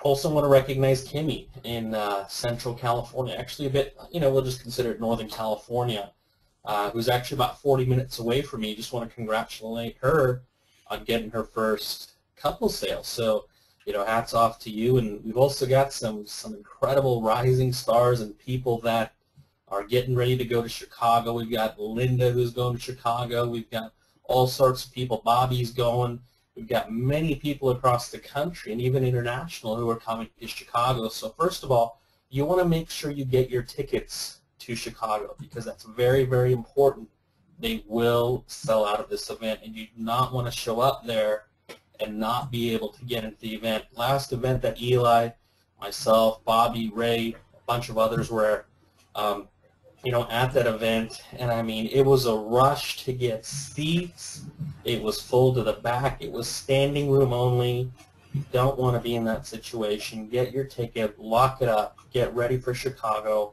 Also want to recognize Kimmy in Central California, actually a bit, we'll just consider it Northern California, who's actually about 40 minutes away from me. Just want to congratulate her on getting her first couple sales. So, hats off to you. And we've also got some incredible rising stars and people that are getting ready to go to Chicago. We've got Linda who's going to Chicago. We've got all sorts of people. Bobby's going. We've got many people across the country and even international who are coming to Chicago. So first of all, you want to make sure you get your tickets to Chicago because that's very, very important. They will sell out of this event, and you do not want to show up there and not be able to get into the event. Last event that Eli, myself, Bobby, Ray, a bunch of others were at that event, and I mean, it was a rush to get seats. It was full to the back. It was standing room only. You don't want to be in that situation. Get your ticket, lock it up, get ready for Chicago,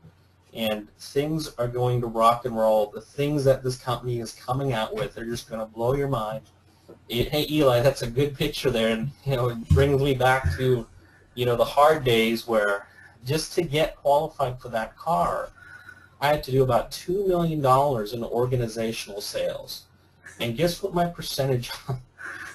and things are going to rock and roll. The things that this company is coming out with are just going to blow your mind. Hey, Eli, that's a good picture there, and it brings me back to the hard days where just to get qualified for that car, I had to do about $2 million in organizational sales. And guess what my percentage on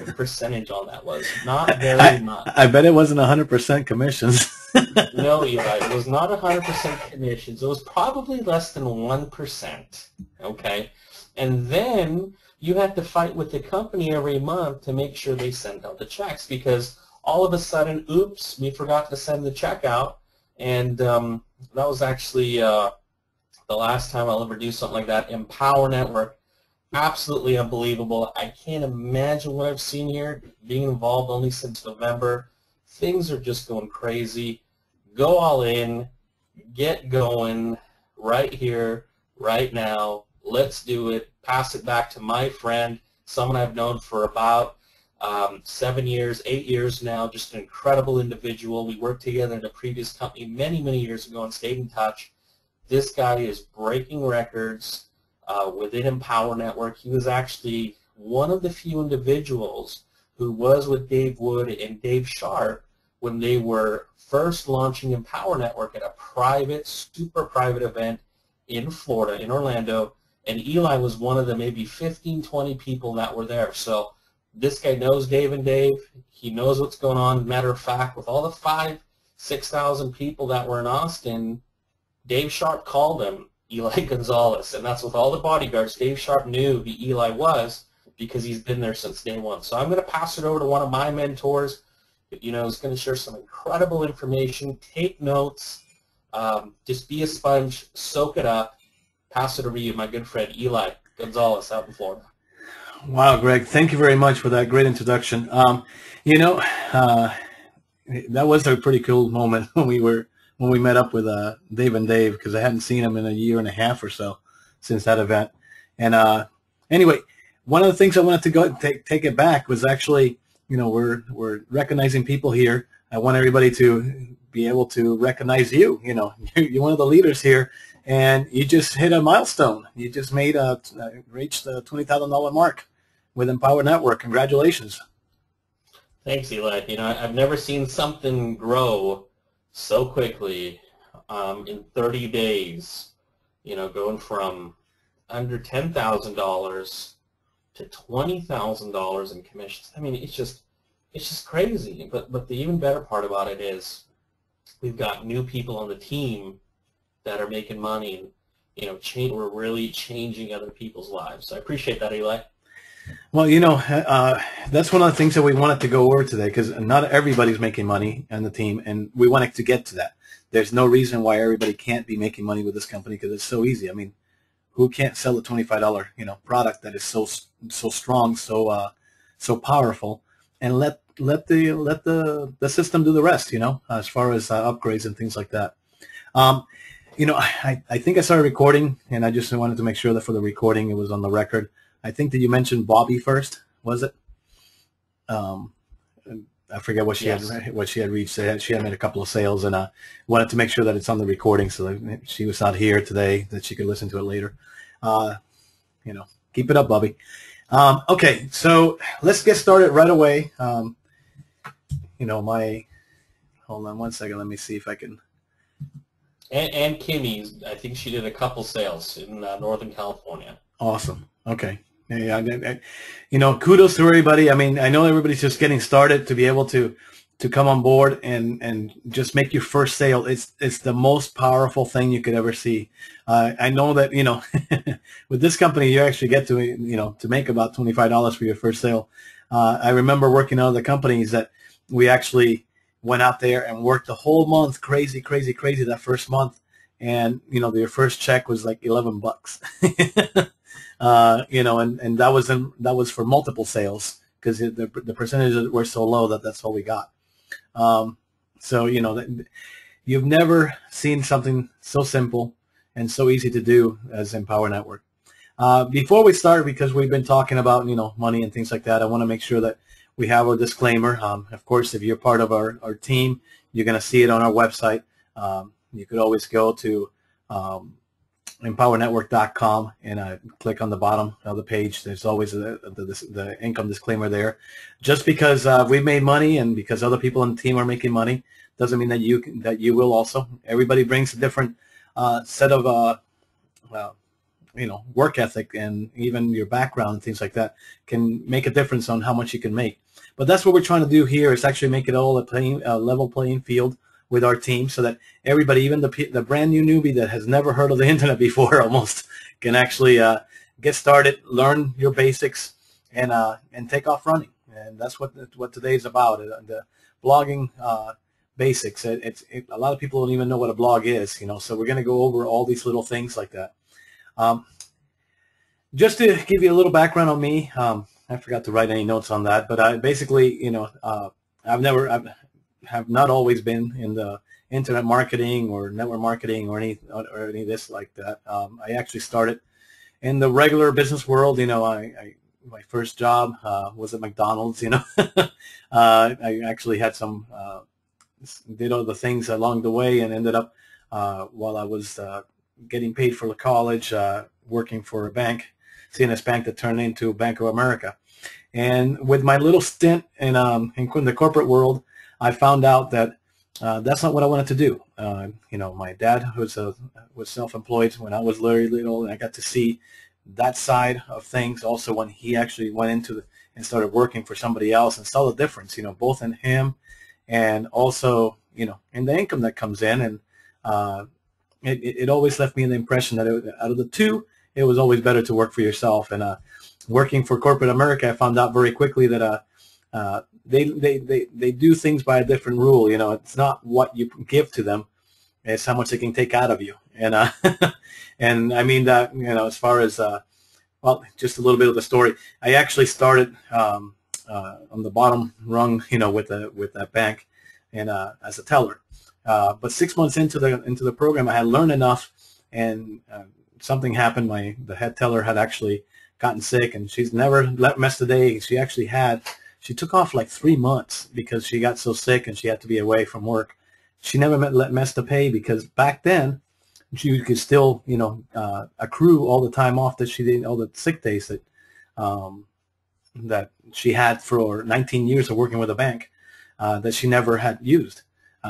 that was? Not very much. I bet it wasn't 100% commissions. No, Eli, it was not 100% commissions. It was probably less than 1%, okay? And then you had to fight with the company every month to make sure they sent out the checks because all of a sudden, oops, we forgot to send the check out. And that was actually the last time I'll ever do something like that. Empower Network, absolutely unbelievable. I can't imagine what I've seen here, being involved only since November. Things are just going crazy. Go all in, get going right here, right now. Let's do it. Pass it back to my friend, someone I've known for about 7 years, 8 years now, just an incredible individual. We worked together in a previous company many, many years ago and stayed in touch. This guy is breaking records within Empower Network. He was actually one of the few individuals who was with Dave Wood and Dave Sharp when they were first launching Empower Network at a private, super private event in Florida, in Orlando, and Eli was one of the maybe 15, 20 people that were there. So this guy knows Dave and Dave. He knows what's going on. Matter of fact, with all the 5,000, 6,000 people that were in Austin, Dave Sharp called him Eli Gonzalez, and that's with all the bodyguards. Dave Sharp knew who Eli was because he's been there since day one. So I'm going to pass it over to one of my mentors. He's going to share some incredible information. Take notes. Just be a sponge. Soak it up. Pass it over to you, my good friend Eli Gonzalez out in Florida. Wow, Greg, thank you very much for that great introduction. That was a pretty cool moment when we met up with Dave and Dave because I hadn't seen him in a year and a half or so since that event. And anyway, one of the things I wanted to go take it back was actually, we're recognizing people here. I want everybody to be able to recognize you. You're one of the leaders here, and you just hit a milestone. You just reached the $20,000 mark with Empower Network. Congratulations. Thanks, Eli. I've never seen something grow so quickly in 30 days, going from under $10,000 to $20,000 in commissions. I mean, it's just crazy. But the even better part about it is we've got new people on the team that are making money, and we're really changing other people's lives. So I appreciate that, Eli. Well, that's one of the things that we wanted to go over today because not everybody's making money on the team, and we wanted to get to that. There's no reason why everybody can't be making money with this company because it's so easy. I mean, who can't sell a $25 product that is so strong, so powerful, and let the system do the rest. As far as upgrades and things like that. I think I started recording, and I just wanted to make sure that for the recording it was on the record. I think that you mentioned Bobby first, was it? I forget what she had reached. She had made a couple of sales, and wanted to make sure that it's on the recording so that she was not here today, that she could listen to it later. Keep it up, Bobby. Okay, so let's get started right away. Hold hold on one second. Let me see if I can. And Kimmy, I think she did a couple sales in Northern California. Awesome. Okay. Yeah, kudos to everybody. I mean, I know everybody's just getting started to be able to come on board and just make your first sale. It's the most powerful thing you could ever see. I know that, with this company, you actually get to, to make about $25 for your first sale. I remember working at other companies that we actually went out there and worked the whole month, crazy that first month. And, their first check was like $11. And that was for multiple sales because the percentages were so low that's all we got. So, you've never seen something so simple and so easy to do as Empower Network. Before we start, because we've been talking about, money and things like that, I want to make sure that we have a disclaimer. Of course, if you're part of our team, you're going to see it on our website. You could always go to empowernetwork.com and click on the bottom of the page. There's always the income disclaimer there. Just because we've made money and because other people on the team are making money doesn't mean that you will also. Everybody brings a different set of work ethic, and even your background and things like that can make a difference on how much you can make. But that's what we're trying to do here, is actually make it all a level playing field with our team, so that everybody, even the brand new newbie that has never heard of the internet before, almost can actually get started, learn your basics, and take off running. And that's what today is about. The blogging basics. A lot of people don't even know what a blog is. So we're going to go over all these little things like that. Just to give you a little background on me, I forgot to write any notes on that, but I basically, have not always been in the internet marketing or network marketing or any of this like that. I actually started in the regular business world. My first job was at McDonald's. I actually had some did other things along the way, and ended up while I was getting paid for the college, working for a bank, CNS Bank, that turned into Bank of America. And with my little stint in the corporate world, I found out that that's not what I wanted to do. My dad was self-employed when I was very little, and I got to see that side of things also when he actually went into and started working for somebody else, and saw the difference, both in him and also, in the income that comes in. And it always left me the impression that out of the two, it was always better to work for yourself. And working for corporate America, I found out very quickly that they do things by a different rule. It's not what you give to them, it's how much they can take out of you. And and I mean that, as far as just a little bit of the story. I actually started on the bottom rung, with that bank, and as a teller. But 6 months into the program, I had learned enough, and something happened. The head teller had actually gotten sick, and she's never missed a day. She took off like 3 months because she got so sick and she had to be away from work. She never missed a pay, because back then she could still, accrue all the time off that she did, all the sick days that she had for 19 years of working with a bank that she never had used.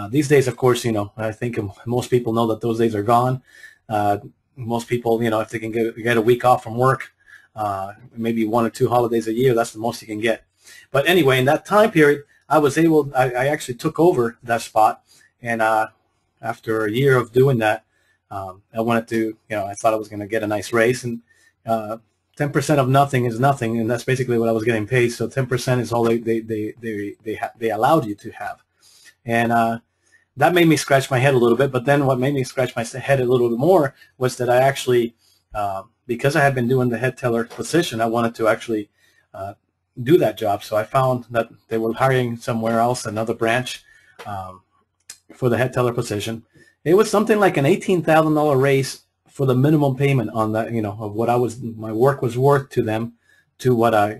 These days, of course, I think most people know that those days are gone. Most people, if they can get a week off from work, maybe 1 or 2 holidays a year, that's the most you can get. But anyway, in that time period, I actually took over that spot, and after a year of doing that, I wanted to, I thought I was going to get a nice raise, and 10% of nothing is nothing, and that's basically what I was getting paid. So 10% is all they allowed you to have, and that made me scratch my head a little bit. But then what made me scratch my head a little bit more was that I actually, because I had been doing the head teller position, I wanted to actually do that job. So I found that they were hiring somewhere else, another branch, for the head teller position. It was something like an $18,000 raise for the minimum payment on that, of what my work was worth to them, to what I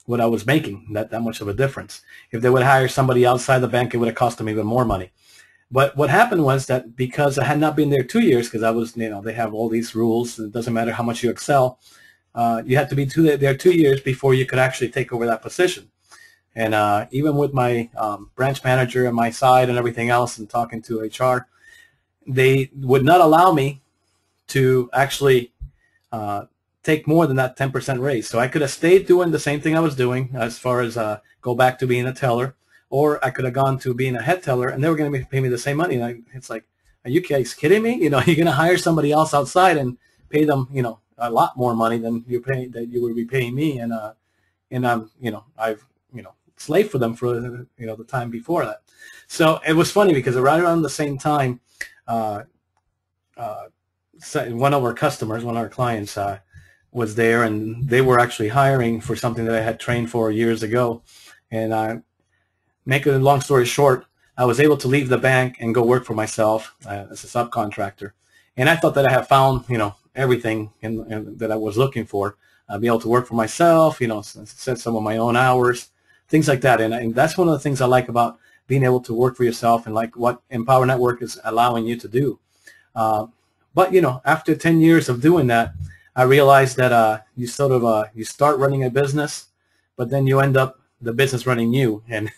was making, that much of a difference. If they would hire somebody outside the bank, it would have cost them even more money. But what happened was that because I had not been there 2 years, because I was, they have all these rules, it doesn't matter how much you excel, you had to be there 2 years before you could actually take over that position. And even with my branch manager on my side and everything else and talking to HR, they would not allow me to actually take more than that 10% raise. So I could have stayed doing the same thing I was doing as far as go back to being a teller, or I could have gone to being a head teller, and they were going to pay me the same money. And it's like, are you guys kidding me? You know, you're going to hire somebody else outside and pay them, you know, a lot more money than you're paying, that you would be paying me. And I'm, you know, I've, you know, slaved for them for, you know, the time before that. So it was funny because right around the same time, one of our customers, one of our clients, was there, and they were actually hiring for something that I had trained for years ago. And make a long story short, I was able to leave the bank and go work for myself as a subcontractor. And I thought that I had found, you know, everything that I was looking for. Be able to work for myself, you know, set some of my own hours, things like that. And that's one of the things I like about being able to work for yourself, and like what Empower Network is allowing you to do. But, you know, after 10 years of doing that, I realized that you sort of you start running a business, but then you end up the business running you, and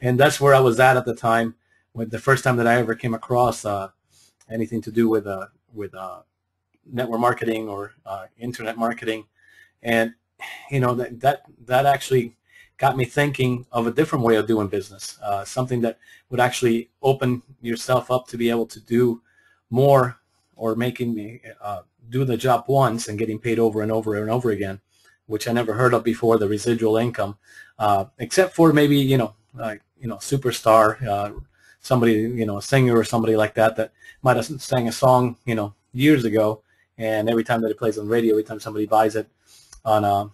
and that's where I was at the time, with the first time that I ever came across anything to do with network marketing or internet marketing. And you know, that actually got me thinking of a different way of doing business, something that would actually open yourself up to be able to do more, or making me do the job once and getting paid over and over and over again, which I never heard of before, the residual income, except for maybe, you know, like, you know, superstar, somebody, you know, a singer or somebody like that might have sang a song, you know, years ago, and every time that it plays on radio, every time somebody buys it on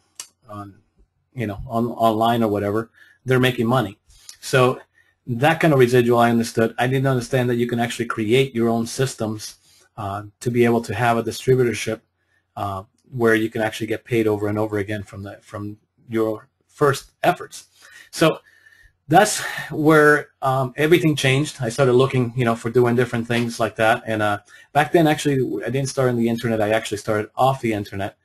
you know, online or whatever, they're making money. So that kind of residual I understood. I didn't understand that you can actually create your own systems to be able to have a distributorship where you can actually get paid over and over again from your first efforts. So that's where everything changed. I started looking, you know, for doing different things like that. And back then, actually, I didn't start on the internet. I actually started off the internet,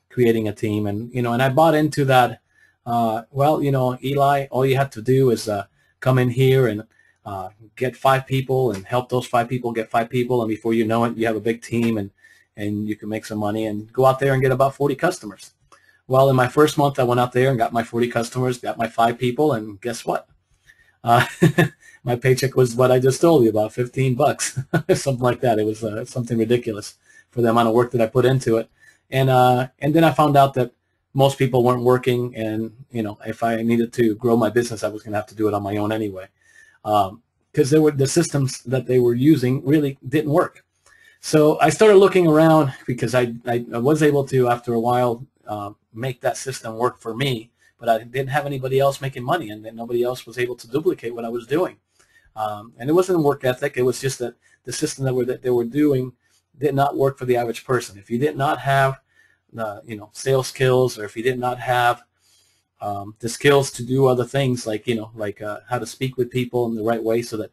creating a team, and you know, and I bought into that. Well, you know, Eli, all you have to do is come in here and get 5 people and help those 5 people get 5 people, and before you know it, you have a big team, and you can make some money and go out there and get about 40 customers. Well, in my first month, I went out there and got my 40 customers, got my 5 people, and guess what? My paycheck was what I just told you, about $15, something like that. It was something ridiculous for the amount of work that I put into it. And then I found out that most people weren't working, and you know, if I needed to grow my business, I was going to have to do it on my own anyway, because the systems that they were using really didn't work. So I started looking around, because I was able to, after a while, make that system work for me, but I didn't have anybody else making money, and then nobody else was able to duplicate what I was doing. And it wasn't work ethic. It was just that the system that they were doing did not work for the average person. If you did not have you know, sales skills, or if you did not have the skills to do other things, like, you know, like how to speak with people in the right way so that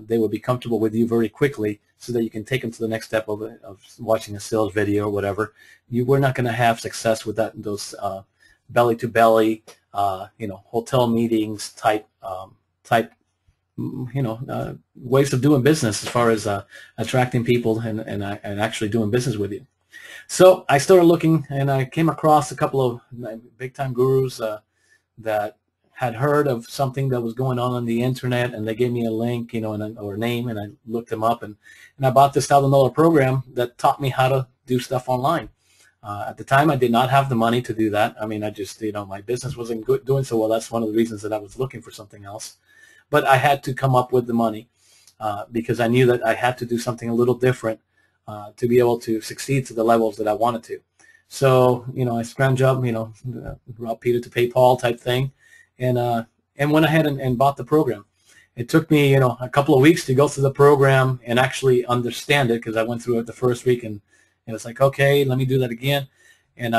they will be comfortable with you very quickly, so that you can take them to the next step of watching a sales video or whatever, you were not going to have success with that, those belly-to-belly, you know, hotel meetings type, you know, ways of doing business, as far as attracting people and actually doing business with you. So I started looking, and I came across a couple of big-time gurus that had heard of something that was going on the internet, and they gave me a link, you know, or a name, and I looked them up, and I bought this $1,000 program that taught me how to do stuff online. At the time, I did not have the money to do that. I mean, I just, you know, my business wasn't doing so well. That's one of the reasons that I was looking for something else. But I had to come up with the money because I knew that I had to do something a little different to be able to succeed to the levels that I wanted to. So, you know, I scrounged up, you know, rob Peter to pay Paul type thing, and went ahead and bought the program. It took me, you know, a couple of weeks to go through the program and actually understand it, because I went through it the first week, and it was like, okay, let me do that again. And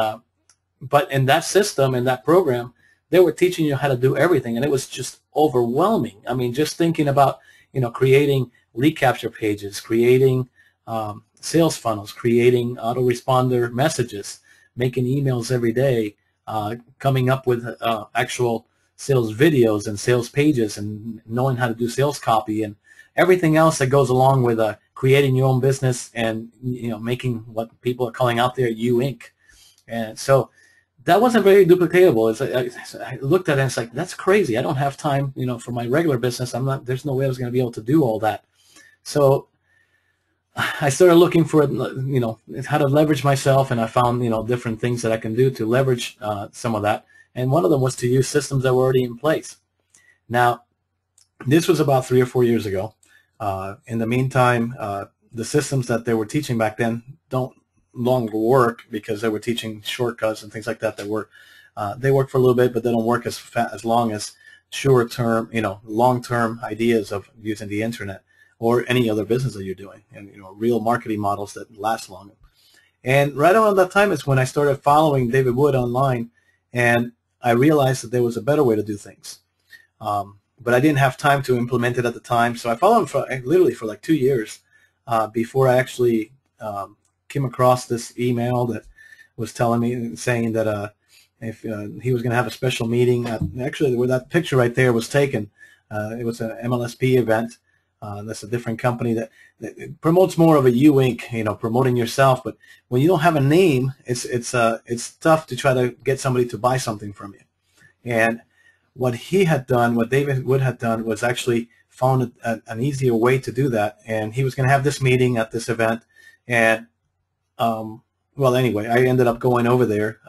but in that system, in that program, they were teaching you how to do everything, and it was just overwhelming. I mean, just thinking about, you know, creating lead capture pages, creating sales funnels, creating autoresponder messages, making emails every day, coming up with actual sales videos and sales pages and knowing how to do sales copy and everything else that goes along with creating your own business and making what people are calling out there you Inc. And so that wasn't very duplicatable. I looked at it and it's like, that's crazy. I don't have time, for my regular business. There's no way I was going to be able to do all that. So I started looking for, how to leverage myself, and I found, different things that I can do to leverage some of that. And one of them was to use systems that were already in place. Now, this was about 3 or 4 years ago. In the meantime, the systems that they were teaching back then don't longer work because they were teaching shortcuts and things like that were they work for a little bit, but they don't work as long as short-term, long-term ideas of using the internet or any other business that you're doing, and real marketing models that last long. And right around that time is when I started following David Wood online, and I realized that there was a better way to do things. But I didn't have time to implement it at the time, so I followed him literally for like 2 years before I actually came across this email that was telling me, saying that if he was going to have a special meeting, actually where that picture right there was taken, it was an MLSP event. That's a different company that promotes more of a you Inc., promoting yourself. But when you don't have a name, it's tough to try to get somebody to buy something from you. And what he had done, what David Wood had done, was actually found an easier way to do that. And he was going to have this meeting at this event. And well, anyway, I ended up going over there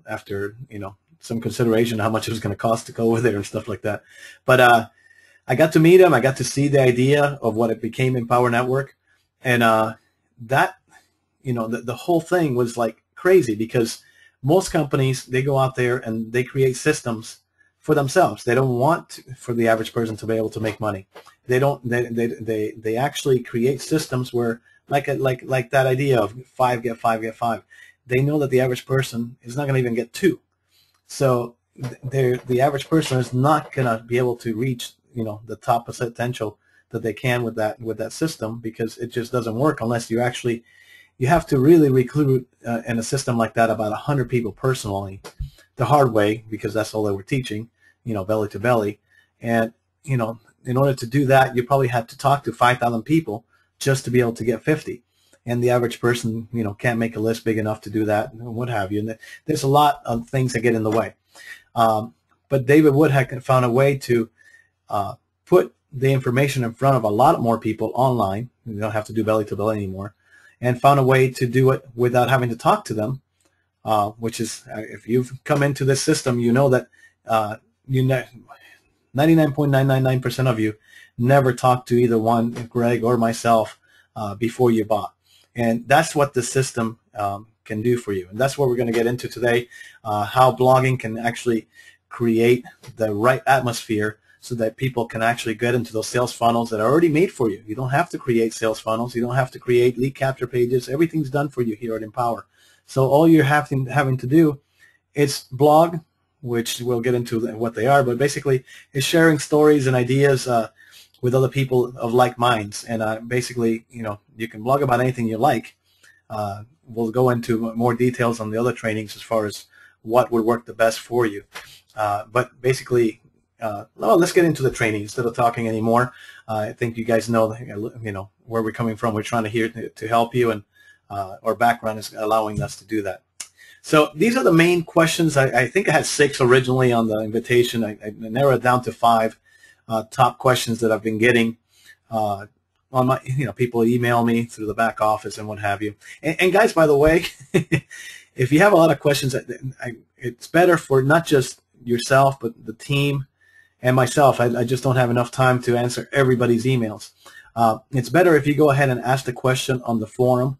after some consideration of how much it was going to cost to go over there and stuff like that. But I got to meet him. I got to see the idea of what it became Empower Network, and that the whole thing was like crazy, because most companies, they go out there and they create systems for themselves. They don't want for the average person to be able to make money. They actually create systems where like that idea of 5 get 5 get 5. They know that the average person is not going to even get 2. So the average person is not going to be able to reach the top potential that they can with that system, because it just doesn't work unless you have to really recruit in a system like that about 100 people personally, the hard way, because that's all they were teaching, belly to belly. And in order to do that, you probably had to talk to 5,000 people just to be able to get 50. And the average person, can't make a list big enough to do that, and what have you. And there's a lot of things that get in the way. But David Wood had found a way to put the information in front of a lot more people online. You don't have to do belly to belly anymore, and found a way to do it without having to talk to them, which is, if you've come into this system, you know that 99.999% of you never talked to either one, Greg or myself, before you bought. And that's what the system can do for you. And that's what we're going to get into today, how blogging can actually create the right atmosphere so that people can actually get into those sales funnels that are already made for you. You don't have to create sales funnels. You don't have to create lead capture pages. Everything's done for you here at Empower. So all you're having to do is blog, which we'll get into what they are, but basically is sharing stories and ideas with other people of like minds. And basically, you can blog about anything you like. We'll go into more details on the other trainings as far as what would work the best for you. But basically, well, let's get into the training instead of talking anymore. I think you guys know, where we're coming from. We're trying to help you, and our background is allowing us to do that. So these are the main questions. I think I had 6 originally on the invitation. I narrowed it down to 5 top questions that I've been getting on my, people email me through the back office and what have you. And guys, by the way, if you have a lot of questions, it's better for not just yourself, but the team and myself. I just don't have enough time to answer everybody's emails. It's better if you go ahead and ask the question on the forum.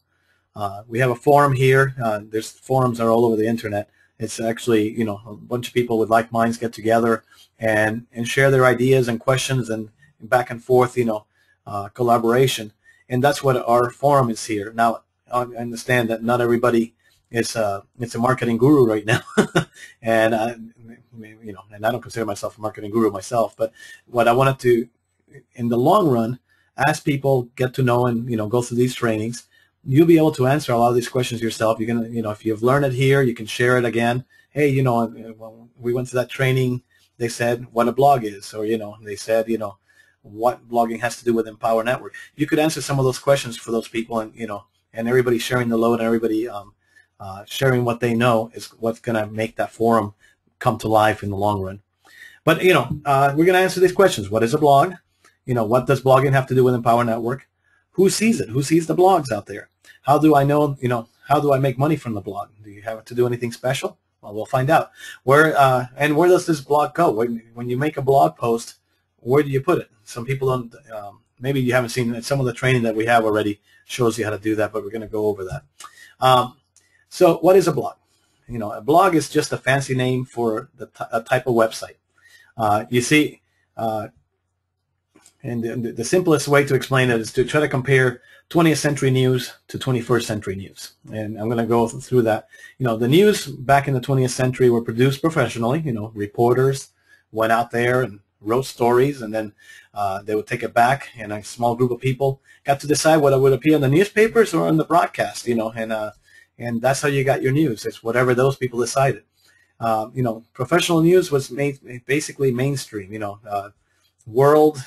We have a forum here. There's forums that are all over the internet. It's actually, a bunch of people with like minds get together and share their ideas and questions, and back and forth, collaboration. And that's what our forum is here. Now, I understand that not everybody is it's a marketing guru right now, and and I don't consider myself a marketing guru myself. But what I wanted to, in the long run, ask people, get to know and go through these trainings, you'll be able to answer a lot of these questions yourself. You're gonna, if you've learned it here, you can share it again. Hey, when we went to that training, they said what a blog is, or they said what blogging has to do with Empower Network. You could answer some of those questions for those people, and and everybody sharing the load, and everybody sharing what they know is what's going to make that forum come to life in the long run. But we're going to answer these questions. What is a blog? What does blogging have to do with Empower Network? Who sees it? Who sees the blogs out there? How do I know? How do I make money from the blog? Do you have to do anything special? Well, we'll find out. Where does this blog go? When you make a blog post, where do you put it? Some people don't. Maybe you haven't seen some of the training that we have already shows you how to do that, but we're going to go over that. So, what is a blog? A blog is just a fancy name for a type of website. You see, and the simplest way to explain it is to try to compare 20th century news to 21st century news. And I'm going to go through that. The news back in the 20th century were produced professionally. Reporters went out there and wrote stories, and then they would take it back, and a small group of people got to decide whether it would appear in the newspapers or in the broadcast, and that's how you got your news. It's whatever those people decided. Professional news was basically mainstream, world,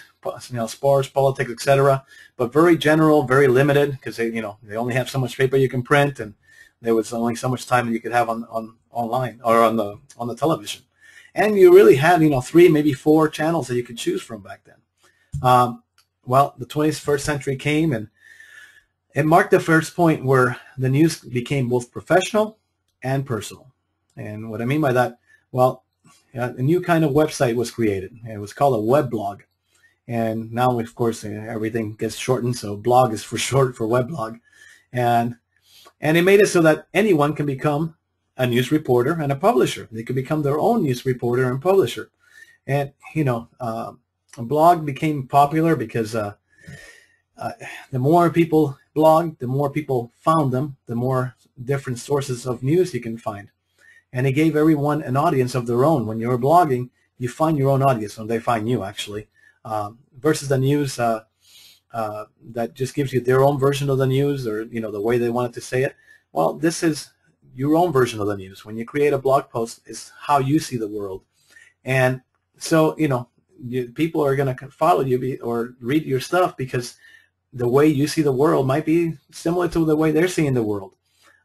sports, politics, etc., but very general, very limited, because they only have so much paper you can print, and there was only so much time that you could have on online or on the television, and you really had 3, maybe 4 channels that you could choose from back then. Well, the 21st century came, and it marked the first point where the news became both professional and personal. And what I mean by that, well, a new kind of website was created. It was called a weblog. And now, of course, everything gets shortened, so blog is for short for weblog. And it made it so that anyone can become a news reporter and a publisher. They could become their own news reporter and publisher. And, a blog became popular because the more people blog, the more people found them, the more different sources of news you can find. And it gave everyone an audience of their own. When you're blogging, you find your own audience, or they find you, actually, versus the news that just gives you their own version of the news, or the way they wanted to say it. Well, this is your own version of the news. When you create a blog post, it's how you see the world. And so, people are going to follow you or read your stuff because the way you see the world might be similar to the way they're seeing the world.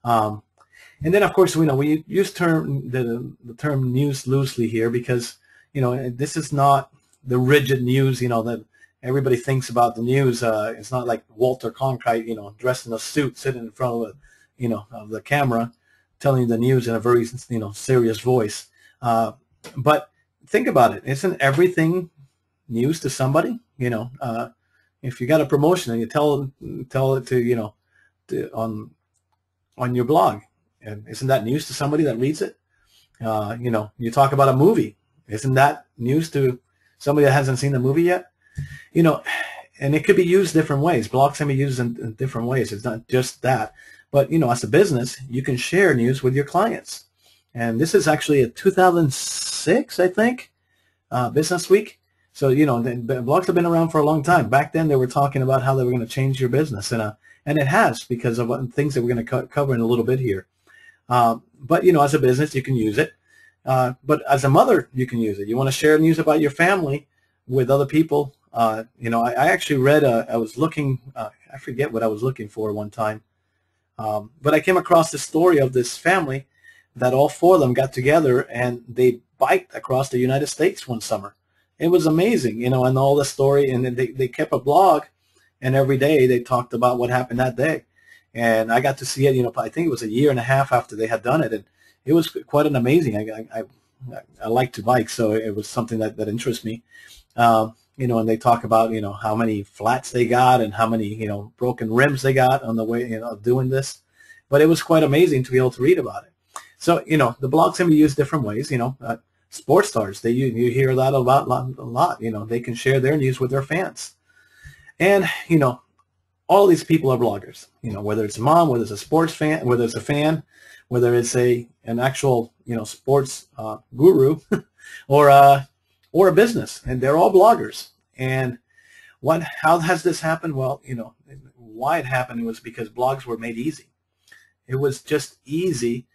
And then, of course, we use the term news loosely here because, this is not the rigid news, that everybody thinks about the news. It's not like Walter Cronkite, dressed in a suit, sitting in front of of the camera, telling you the news in a very, serious voice. But think about it. Isn't everything news to somebody? If you got a promotion and you tell it to, on your blog, and isn't that news to somebody that reads it? You talk about a movie. Isn't that news to somebody that hasn't seen the movie yet? And it could be used different ways. Blogs can be used in different ways. It's not just that. But, as a business, you can share news with your clients. And this is actually a 2006, I think, Business Week. So, blogs have been around for a long time. Back then, they were talking about how they were going to change your business. And it has, because of things that we're going to cover in a little bit here. But, as a business, you can use it. But as a mother, you can use it. You want to share news about your family with other people. I actually read, I was looking, I forget what I was looking for one time. But I came across the story of this family that all 4 of them got together and they biked across the United States one summer. It was amazing, and all the story. And then they kept a blog, and every day they talked about what happened that day. And I got to see it, I think it was a year and a half after they had done it. And it was quite an amazing. I like to bike, so it was something that interests me. And they talk about, how many flats they got and how many, broken rims they got on the way, of doing this. But it was quite amazing to be able to read about it. So, the blogs can be used different ways. Sports stars, you hear that a lot. They can share their news with their fans. And, all these people are bloggers, whether it's a mom, whether it's a sports fan, whether it's a fan, whether it's an actual, sports guru or a business, and they're all bloggers. And how has this happened? Well, why it happened was because blogs were made easy. It was just easy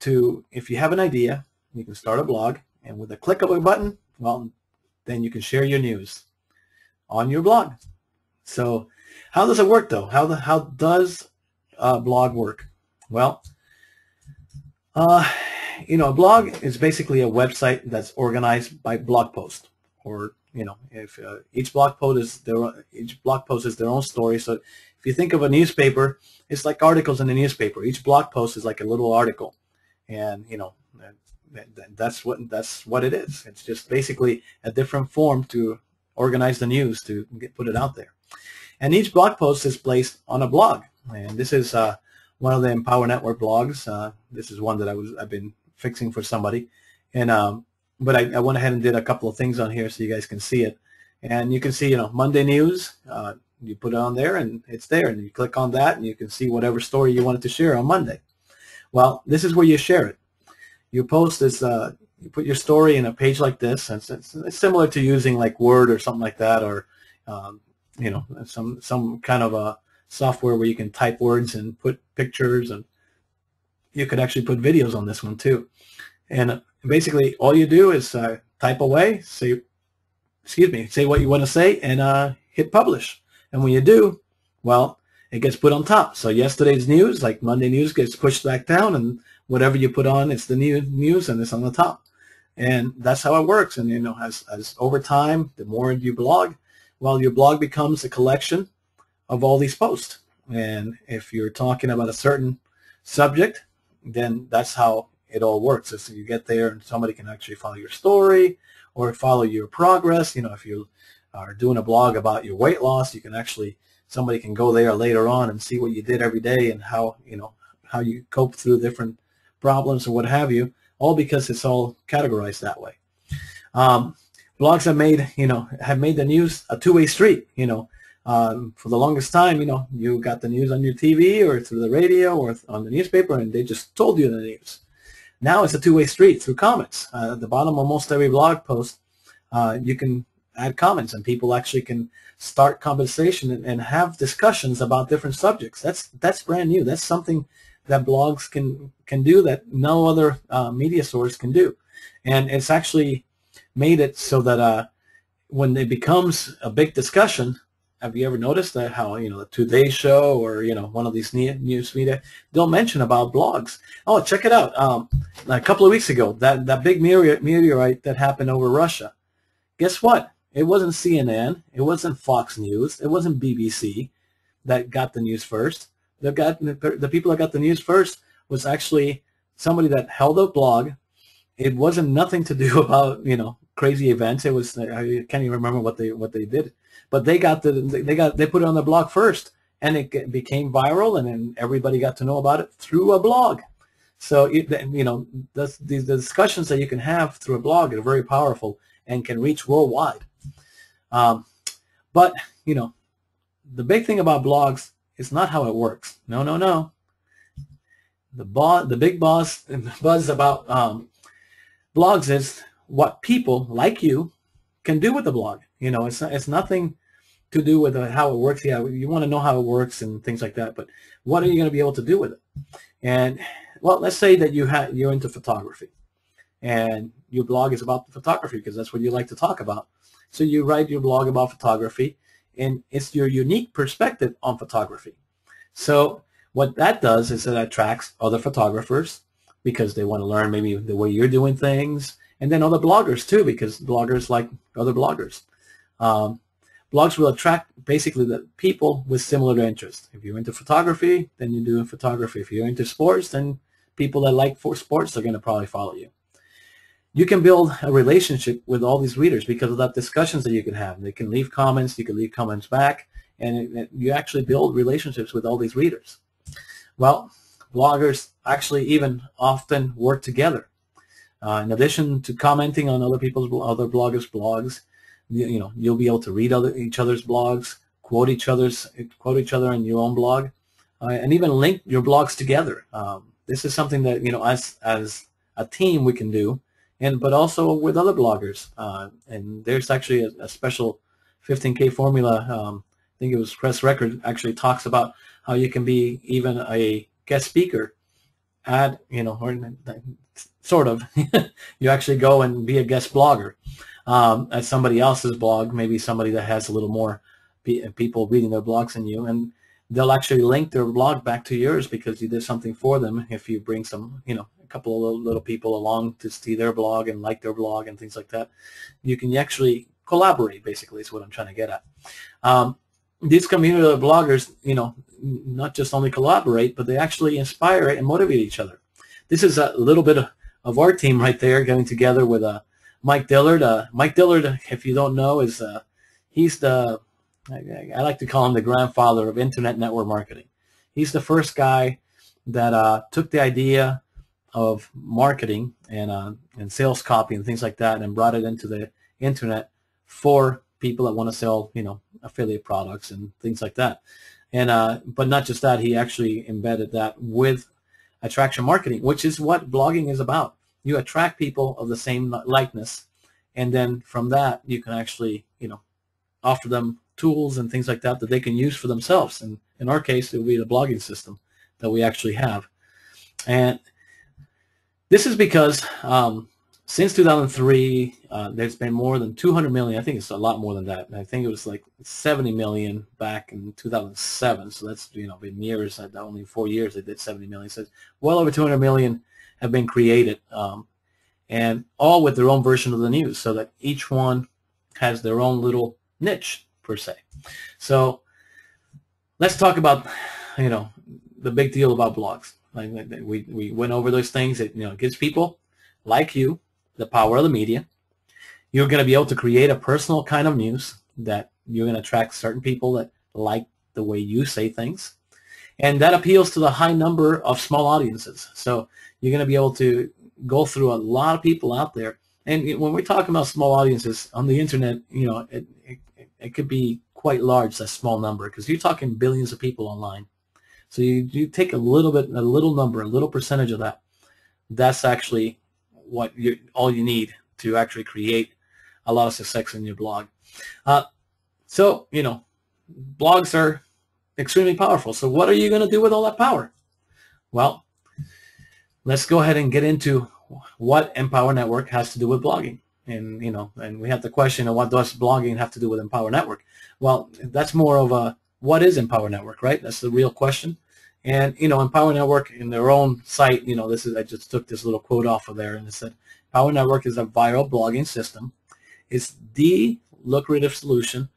to, if you have an idea, you can start a blog, and with a click of a button, well, then you can share your news on your blog. So how does it work, though? How does a blog work? Well, you know, a blog is basically a website that's organized by blog post, or you know, if each blog post is their own story. So if you think of a newspaper, it's like articles in the newspaper. Each blog post is like a little article, and you know, that's what it is. It's just basically a different form to organize the news, to put it out there. And each blog post is placed on a blog, and this is one of the Empower Network blogs. This is one that I've been fixing for somebody, and but I went ahead and did a couple of things on here so you guys can see it. And you can see, you know, Monday news. You put it on there, and it's there, and you click on that, and you can see whatever story you wanted to share on Monday. Well, this is where you share it. You post this. You put your story in a page like this, and it's similar to using like Word or something like that, or you know, some kind of a software where you can type words and put pictures, and you could actually put videos on this one too. And basically all you do is type away, say what you want to say, and hit publish. And when you do, well, it gets put on top. So yesterday's news, like Monday news, gets pushed back down, and whatever you put on, it's the new news, and it's on the top. And that's how it works. And you know, as over time, the more you blog, well, your blog becomes a collection of all these posts. And if you're talking about a certain subject, then that's how it all works. So you get there, and somebody can actually follow your story or follow your progress. You know, if you are doing a blog about your weight loss, you can actually, somebody can go there later on and see what you did every day, and how, you know, how you cope through different problems or what have you, all because it's all categorized that way. Blogs have made the news a two-way street. You know, for the longest time, you know, you got the news on your TV or through the radio or on the newspaper, and they just told you the news. Now it's a two-way street through comments. At the bottom of most every blog post, you can add comments, and people actually can start conversation and have discussions about different subjects. That's brand new. That's something that blogs can do that no other media source can do. And it's actually made it so that when it becomes a big discussion, have you ever noticed that how, you know, the Today Show or, you know, one of these news media, they'll mention about blogs. Oh, check it out. A couple of weeks ago, that big meteorite that happened over Russia. Guess what? It wasn't CNN. It wasn't Fox News. It wasn't BBC that got the news first. The people that got the news first was actually somebody that held a blog. It wasn't nothing to do about, you know, crazy events. It was, I can't even remember what they did, but they put it on the blog first, and it became viral, and then everybody got to know about it through a blog. So you know, the discussions that you can have through a blog are very powerful and can reach worldwide. But you know, the big thing about blogs is not how it works. No. The big buzz about blogs is what people like you can do with the blog. You know, it's nothing to do with how it works. Yeah, you want to know how it works and things like that, but what are you going to be able to do with it? And well, let's say that you're into photography, and your blog is about the photography because that's what you like to talk about. So you write your blog about photography, and it's your unique perspective on photography. So what that does is it attracts other photographers because they want to learn maybe the way you're doing things, and then other bloggers too, because bloggers like other bloggers. Blogs will attract basically the people with similar interests. If you're into photography, then you do photography. If you're into sports, then people that like sports are going to probably follow you. You can build a relationship with all these readers because of that discussions that you can have. They can leave comments, you can leave comments back, and you actually build relationships with all these readers. Well, bloggers actually even often work together. In addition to commenting on other bloggers' blogs, you know, you'll be able to read each other's blogs, quote each other in your own blog, and even link your blogs together. This is something that, you know, as a team we can do, but also with other bloggers. And there's actually a special 15K formula think it was Press Record, actually talks about how you can be even a guest speaker at, or sort of, you actually go and be a guest blogger at somebody else's blog, maybe somebody that has a little more people reading their blogs than you, and they'll actually link their blog back to yours because you did something for them. If you bring some, a couple of little people along to see their blog and like their blog and things like that, you can actually collaborate, basically, is what I'm trying to get at. These community of bloggers, not just only collaborate, but they actually inspire and motivate each other. This is a little bit of our team right there getting together with Mike Dillard. Mike Dillard, if you don't know, is he's the, I like to call him the grandfather of internet network marketing. He's the first guy that took the idea of marketing and sales copy and things like that and brought it into the internet for people that want to sell, affiliate products and things like that. And but not just that, he actually embedded that with attraction marketing, which is what blogging is about. You attract people of the same likeness, and then from that you can actually, offer them tools and things like that that they can use for themselves. And in our case, it will be the blogging system that we actually have. And this is because since 2003, there's been more than 200 million. I think it's a lot more than that. I think it was like 70 million back in 2007. So that's, been years. Only 4 years they did 70 million. So well over 200 million have been created, and all with their own version of the news, so that each one has their own little niche per se. So let's talk about, the big deal about blogs. Like we went over those things. It gives people like you the power of the media. You're going to be able to create a personal kind of news that you're going to attract certain people that like the way you say things, and that appeals to the high number of small audiences. So you're going to be able to go through a lot of people out there. And when we're talking about small audiences on the internet, it could be quite large, that small number, because you're talking billions of people online. So you take a little number, a little percentage of that. That's actually all you need to actually create a lot of success in your blog. So blogs are extremely powerful. So what are you going to do with all that power? Well, let's go ahead and get into what Empower Network has to do with blogging. And and we have the question of what does blogging have to do with Empower Network? Well, that's more of a, what is Empower Network, right? That's the real question. And Empower Network, in their own site, I just took this little quote off of there, and it said, Empower Network is a viral blogging system. It's the lucrative solution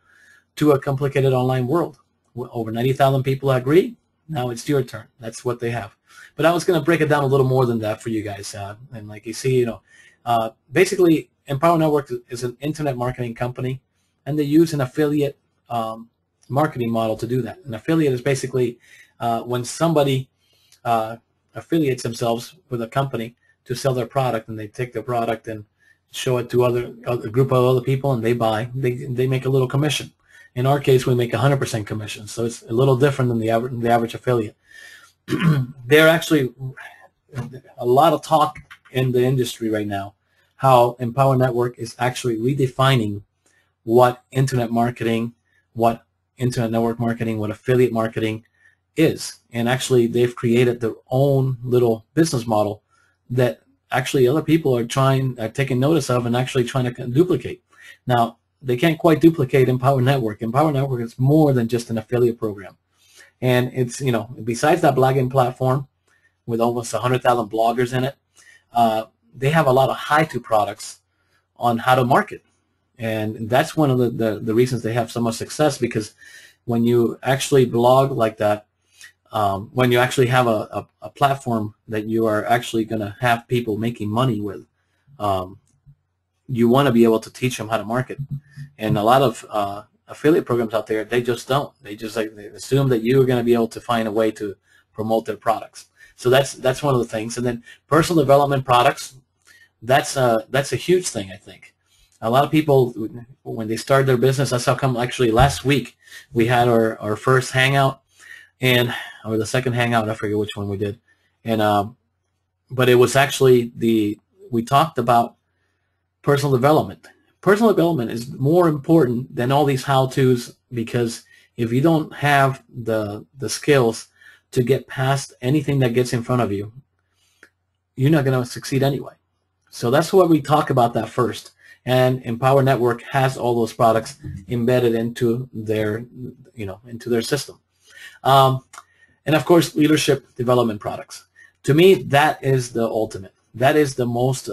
to a complicated online world. Over 90,000 people agree. Now it's your turn. That's what they have. But I was going to break it down a little more than that for you guys. And like you see, basically Empower Network is an internet marketing company, and they use an affiliate marketing model to do that. An affiliate is basically when somebody affiliates themselves with a company to sell their product, and they take their product and show it to a group of other people, and they buy. They make a little commission. In our case, we make 100% commission, so it's a little different than the average affiliate. There actually a lot of talk in the industry right now how Empower Network is actually redefining what internet marketing, what internet network marketing, what affiliate marketing is. And actually they've created their own little business model that actually other people are taking notice of and actually trying to duplicate. Now, they can't quite duplicate Empower Network. Empower Network is more than just an affiliate program. And it's, besides that blogging platform with almost 100,000 bloggers in it, they have a lot of how-to products on how to market. And that's one of the reasons they have so much success, because when you actually blog like that, when you actually have a platform that you are actually going to have people making money with, you want to be able to teach them how to market. And a lot of affiliate programs out there, they just don't. They just they assume that you are going to be able to find a way to promote their products. So that's one of the things. And then personal development products, that's a huge thing, I think. A lot of people, when they start their business, that's how come actually last week we had our first hangout, or the second hangout, I forget which one we did. And but it was actually we talked about personal development. Personal development is more important than all these how-tos, because if you don't have the skills to get past anything that gets in front of you, you're not going to succeed anyway. So that's why we talk about that first. And Empower Network has all those products embedded into their, into their system. And of course, leadership development products. To me, that is the ultimate. That is the most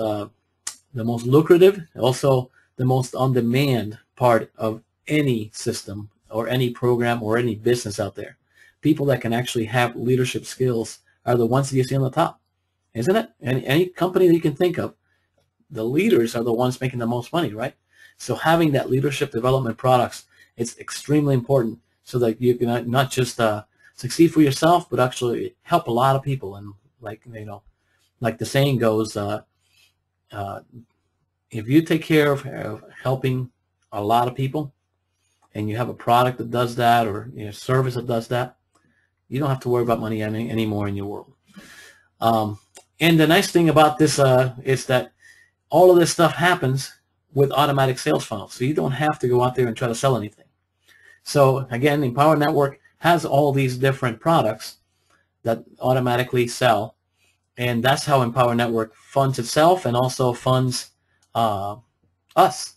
lucrative, also the most on-demand part of any system or any program or any business out there. People that can actually have leadership skills are the ones that you see on the top, isn't it? Any company that you can think of, the leaders are the ones making the most money, right? So having that leadership development products, it's extremely important so that you can not just succeed for yourself, but actually help a lot of people. And like the saying goes, if you take care of helping a lot of people, and you have a product that does that, or a service that does that, you don't have to worry about money anymore in your world. And the nice thing about this is that all of this stuff happens with automatic sales funnels, so you don't have to go out there and try to sell anything. So again, Empower Network has all these different products that automatically sell, and that's how Empower Network funds itself and also funds us, as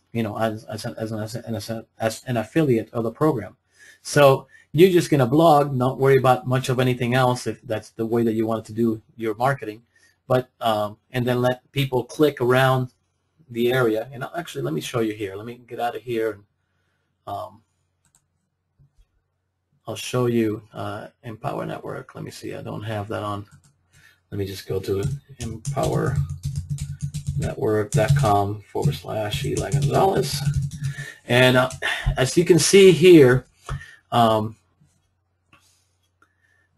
an affiliate of the program. So you're just going to blog, not worry about much of anything else if that's the way that you want to do your marketing, but and then let people click around the area. And actually, let me show you here. Let me get out of here, and I'll show you Empower Network. Let me see. I don't have that on. Let me just go to empowernetwork.com/Eli Gonzalez. And as you can see here,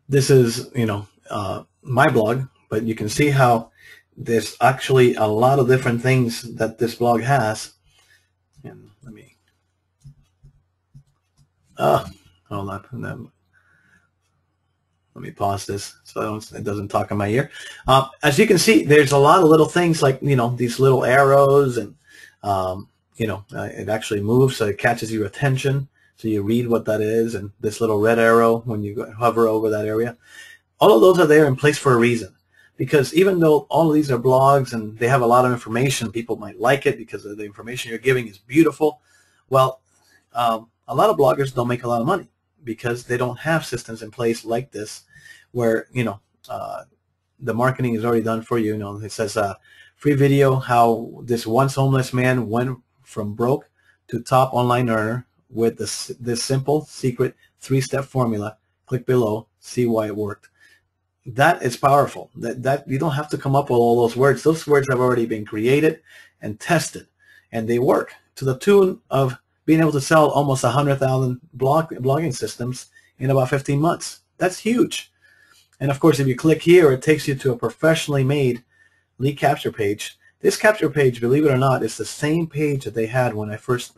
this is, my blog, but you can see how there's actually a lot of different things that this blog has. And let me, hold on. Let me pause this so it doesn't talk in my ear. As you can see, there's a lot of little things like, these little arrows, and, it actually moves so it catches your attention. So you read what that is, and this little red arrow when you hover over that area. All of those are there in place for a reason, because even though all of these are blogs and they have a lot of information, people might like it because the information you're giving is beautiful. Well, a lot of bloggers don't make a lot of money because they don't have systems in place like this where, the marketing is already done for you. It says free video, how this once homeless man went from broke to top online earner with this simple, secret 3-step formula. Click below, see why it worked. That is powerful. That you don't have to come up with all those words. Those words have already been created and tested, and they work to the tune of being able to sell almost 100,000 blogging systems in about 15 months. That's huge. And of course, if you click here, it takes you to a professionally made lead capture page. This capture page, believe it or not, is the same page that they had when I first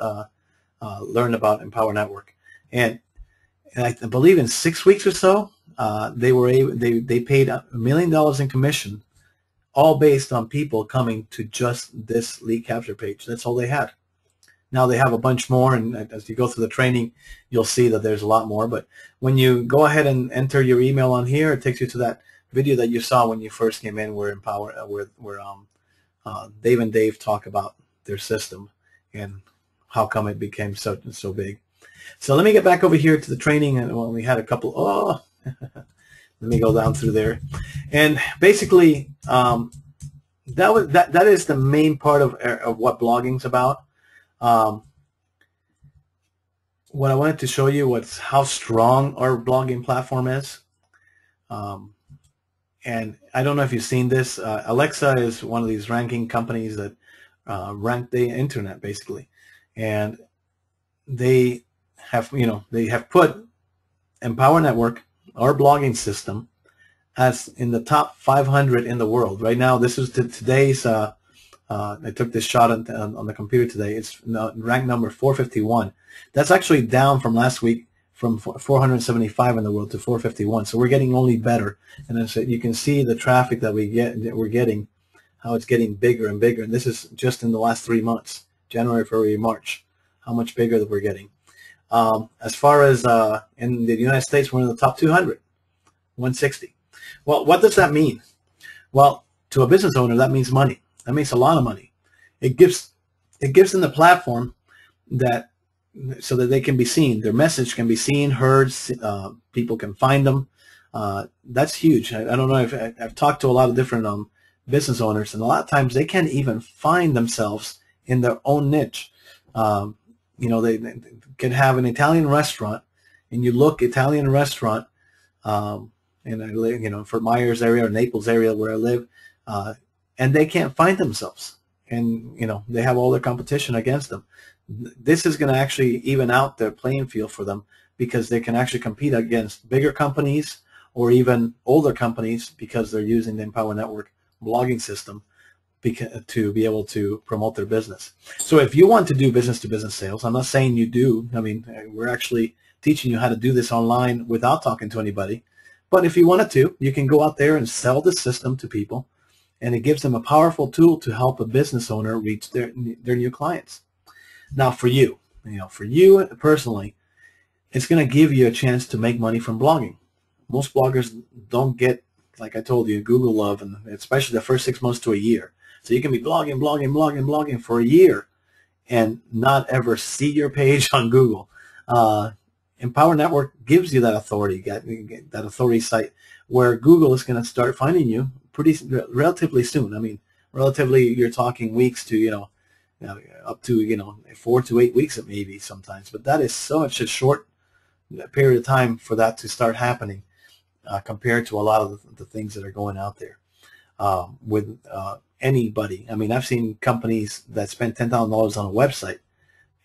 learned about Empower Network. And I believe in 6 weeks or so, they paid $1 million in commission, all based on people coming to just this lead capture page. That's all they had. Now they have a bunch more, and as you go through the training, you'll see that there's a lot more. But when you go ahead and enter your email on here, it takes you to that video that you saw when you first came in, where Dave and Dave talk about their system and how come it became so big. So let me get back over here to the training, and we had a couple. Let me go down through there, and basically that is the main part of what blogging's about. What I wanted to show you was how strong our blogging platform is. And I don't know if you've seen this. Alexa is one of these ranking companies that rank the internet, basically. And they have put Empower Network, our blogging system, as in the top 500 in the world. Right now, this is today's, I took this shot on the computer today. It's ranked number 451. That's actually down from last week, from 475 in the world to 451. So we're getting only better. And then so you can see the traffic that we're getting, how it's getting bigger and bigger. And this is just in the last 3 months, January, February, March, how much bigger that we're getting. As far as in the United States, we're in the top 200, 160. Well, what does that mean? Well, to a business owner, that means money. That means a lot of money. It gives them the platform that so that they can be seen. Their message can be seen, heard. People can find them. That's huge. I don't know if I've talked to a lot of different business owners, and a lot of times they can't even find themselves in their own niche. They can have an Italian restaurant, and you look Italian restaurant, and I live, Fort Myers area or Naples area where I live, and they can't find themselves, and they have all their competition against them. This is going to actually even out the playing field for them because they can actually compete against bigger companies or even older companies because they're using the Empower Network blogging system to be able to promote their business. So if you want to do business-to-business sales, I'm not saying you do. I mean, we're actually teaching you how to do this online without talking to anybody. But if you wanted to, you can go out there and sell the system to people, and it gives them a powerful tool to help a business owner reach their new clients. Now, for you personally, it's going to give you a chance to make money from blogging. Most bloggers don't get, like I told you, Google love, and especially the first 6 months to a year. So you can be blogging for a year and not ever see your page on Google. Empower Network gives you that authority, that authority site where Google is going to start finding you relatively soon. I mean, relatively, you're talking weeks to, up to, 4 to 8 weeks it may be sometimes. But that is such a short period of time for that to start happening compared to a lot of the things that are going out there with anybody. I mean, I've seen companies that spend $10,000 on a website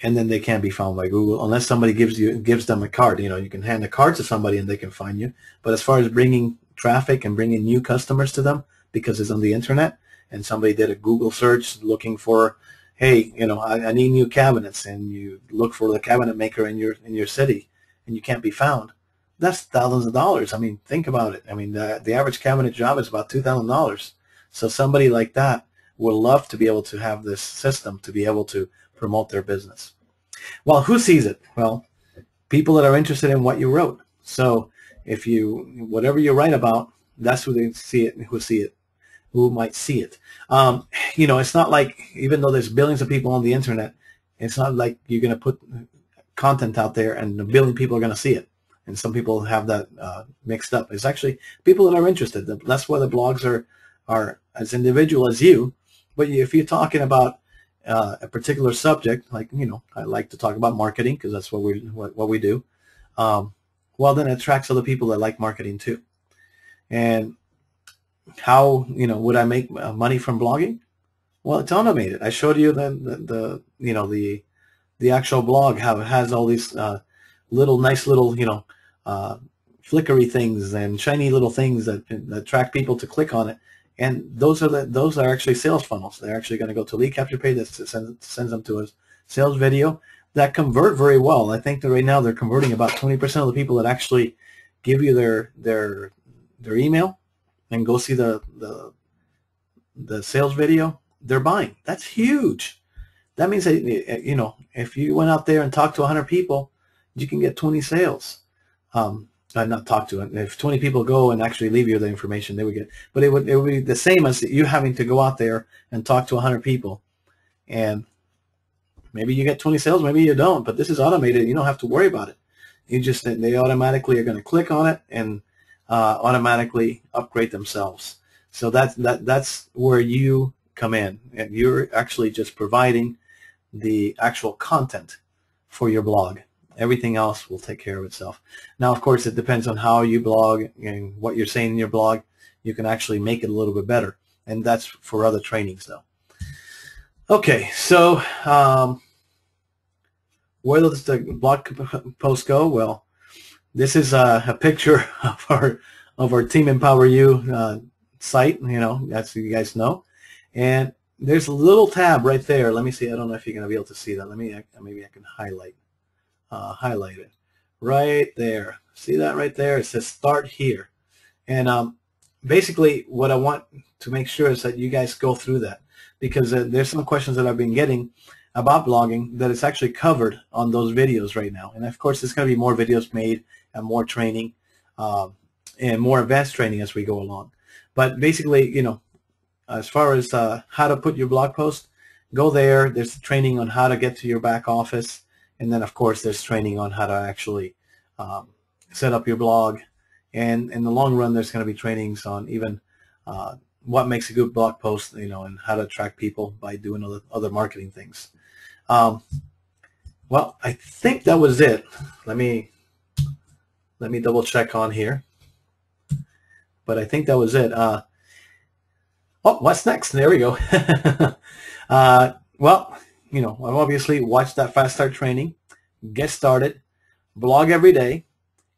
and then they can't be found by Google unless somebody gives them a card. You can hand a card to somebody and they can find you. But as far as bringing traffic and bringing new customers to them because it's on the internet and somebody did a Google search looking for, hey, I need new cabinets, and you look for the cabinet maker in your city and you can't be found, that's thousands of dollars. I mean, think about it. I mean, the average cabinet job is about $2,000. So somebody like that would love to be able to have this system to be able to promote their business. Well, who sees it? Well, people that are interested in what you wrote. So if whatever you write about, that's who they see it, who might see it. It's not like, even though there's billions of people on the internet, it's not like you're going to put content out there and a billion people are going to see it. And some people have that mixed up. It's actually people that are interested. That's why the blogs are as individual as you. But if you're talking about a particular subject, like, I like to talk about marketing because that's what we do. Well, then it attracts other people that like marketing too. And how, would I make money from blogging? Well, it's automated. I showed you the actual blog, how it has all these nice little flickery things and shiny little things that attract people to click on it. And those are actually sales funnels. They're actually going to go to lead capture page that sends them to a sales video that convert very well. I think that right now they're converting about 20% of the people that actually give you their email and go see the sales video. They're buying. That's huge. That means that, if you went out there and talked to 100 people, you can get 20 sales. Not talk to it. If 20 people go and actually leave you the information, they would get. But it would be the same as you having to go out there and talk to 100 people, and maybe you get 20 sales, maybe you don't. But this is automated. You don't have to worry about it. They automatically are going to click on it and automatically upgrade themselves. So that's where you come in, and you're actually just providing the actual content for your blog. Everything else will take care of itself. Now, of course, it depends on how you blog and what you're saying in your blog. You can actually make it a little bit better, and that's for other trainings, though. Okay, so where does the blog post go? Well, this is a picture of our Team Empower You site. That's you guys know, and there's a little tab right there. Let me see. I don't know if you're going to be able to see that. Maybe I can highlight it right there. See that right there? It says start here. And basically what I want to make sure is that you guys go through that, because there's some questions that I've been getting about blogging that is actually covered on those videos right now. And of course, there's going to be more videos made and more training and more advanced training as we go along. But basically, as far as how to put your blog post, go there. There's training on how to get to your back office. And then, of course, there's training on how to actually set up your blog. And in the long run, there's going to be trainings on even what makes a good blog post, and how to attract people by doing other marketing things. Well, I think that was it. Let me double check on here. But I think that was it. Oh, what's next? There we go. Well, obviously watch that Fast Start training, get started, blog every day,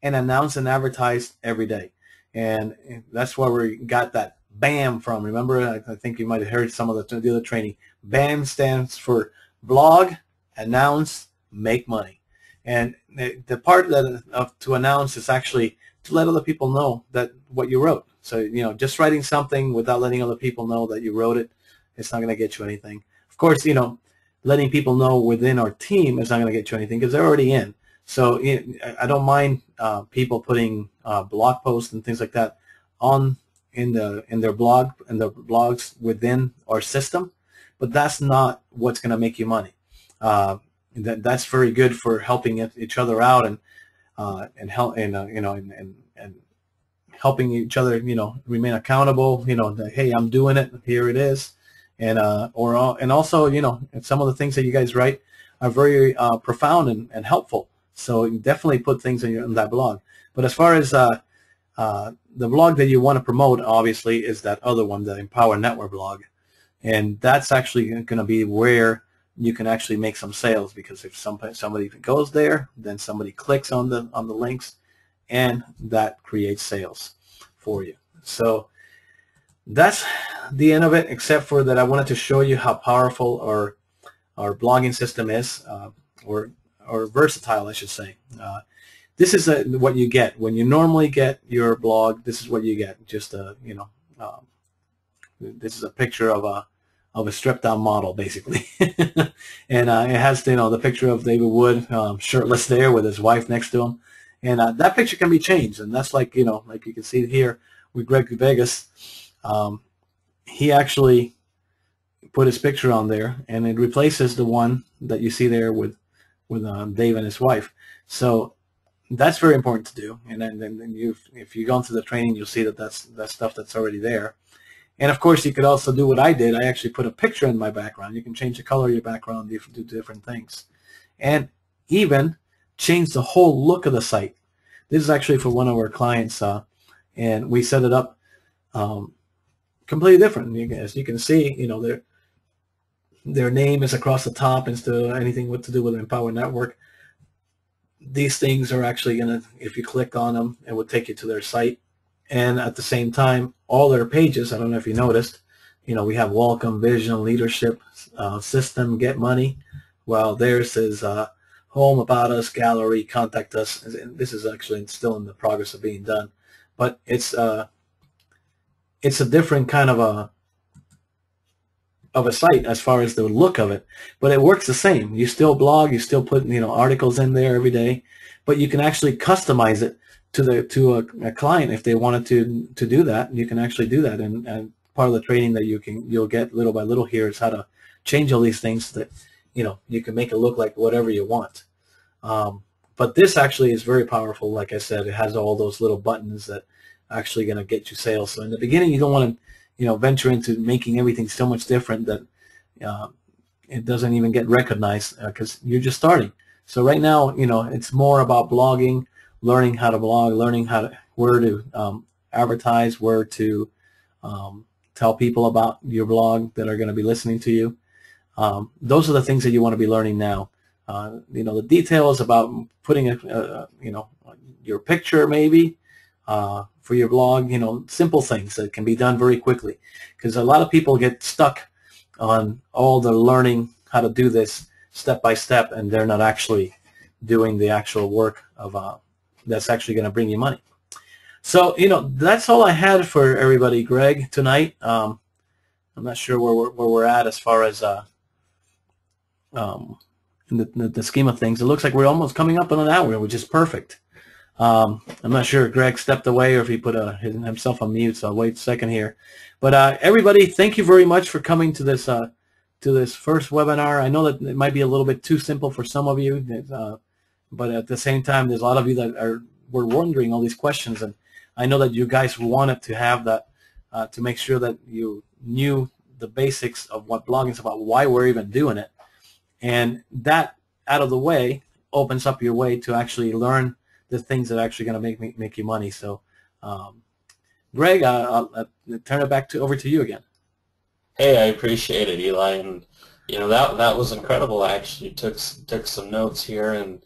and announce and advertise every day. And that's where we got that BAM from. Remember, I think you might have heard some of the other training. BAM stands for blog, announce, make money. And the part to announce is actually to let other people know that what you wrote. So, just writing something without letting other people know that you wrote it, it's not going to get you anything. Of course, letting people know within our team is not going to get you anything because they're already in. So I don't mind people putting blog posts and things like that in their blogs within our system, but that's not what's going to make you money. That's very good for helping each other out and helping each other, remain accountable. Hey, I'm doing it. Here it is, and also, and some of the things that you guys write are very profound and helpful. So you definitely put things in that blog. But as far as the blog that you want to promote, obviously, is that other one, the Empower Network blog, and that's actually going to be where you can actually make some sales, because if somebody goes there, then somebody clicks on the links, and that creates sales for you. So that's the end of it, except for that I wanted to show you how powerful our blogging system is, or versatile, I should say. This is what you get when you normally get your blog. This is what you get. Just this is a picture of a stripped down model, basically, and it has the picture of David Wood shirtless there with his wife next to him, and that picture can be changed, and that's like like you can see here with Greg Vegas. He actually put his picture on there, and it replaces the one that you see there with Dave and his wife. So that's very important to do. And then if you go into the training, you'll see that that's stuff that's already there. And of course, you could also do what I did. I actually put a picture in my background. You can change the color of your background, do different things, and even change the whole look of the site. This is actually for one of our clients, and we set it up completely different. As you can see, their name is across the top instead of anything to do with Empower Network. These things are actually going to, if you click on them, it will take you to their site. And at the same time, all their pages, I don't know if you noticed, we have welcome, vision, leadership, system, get money. Well, theirs is home, about us, gallery, contact us. And this is actually still in the progress of being done. But it's a different kind of a site as far as the look of it, but it works the same. You still blog, you still put articles in there every day, but you can actually customize it to a client if they wanted to do that. You can actually do that, and part of the training that you'll get little by little here is how to change all these things so that you can make it look like whatever you want. But this actually is very powerful. Like I said, it has all those little buttons that are actually going to get you sales. So in the beginning, you don't want to venture into making everything so much different that it doesn't even get recognized because you're just starting. So right now, it's more about blogging, learning how to blog, learning where to advertise, where to tell people about your blog that are going to be listening to you. Those are the things that you want to be learning now. The details about putting your picture maybe for your blog, simple things that can be done very quickly, because a lot of people get stuck on all the learning how to do this step by step, and they're not actually doing the actual work of that's actually going to bring you money. So that's all I had for everybody, Greg, tonight. I'm not sure where we're at as far as in the scheme of things. It looks like we're almost coming up on an hour, which is perfect. I'm not sure if Greg stepped away or if he put himself on mute, so I'll wait a second here. But everybody, thank you very much for coming to this first webinar. I know that it might be a little bit too simple for some of you, but at the same time, there's a lot of you that were wondering all these questions, and I know that you guys wanted to have that to make sure that you knew the basics of what blogging is about, why we're even doing it, and that out of the way opens up your way to actually learn the things that are actually going to make you money. So, Greg, I'll turn it back over to you again. Hey, I appreciate it, Eli, and you know that was incredible. I actually took some notes here, and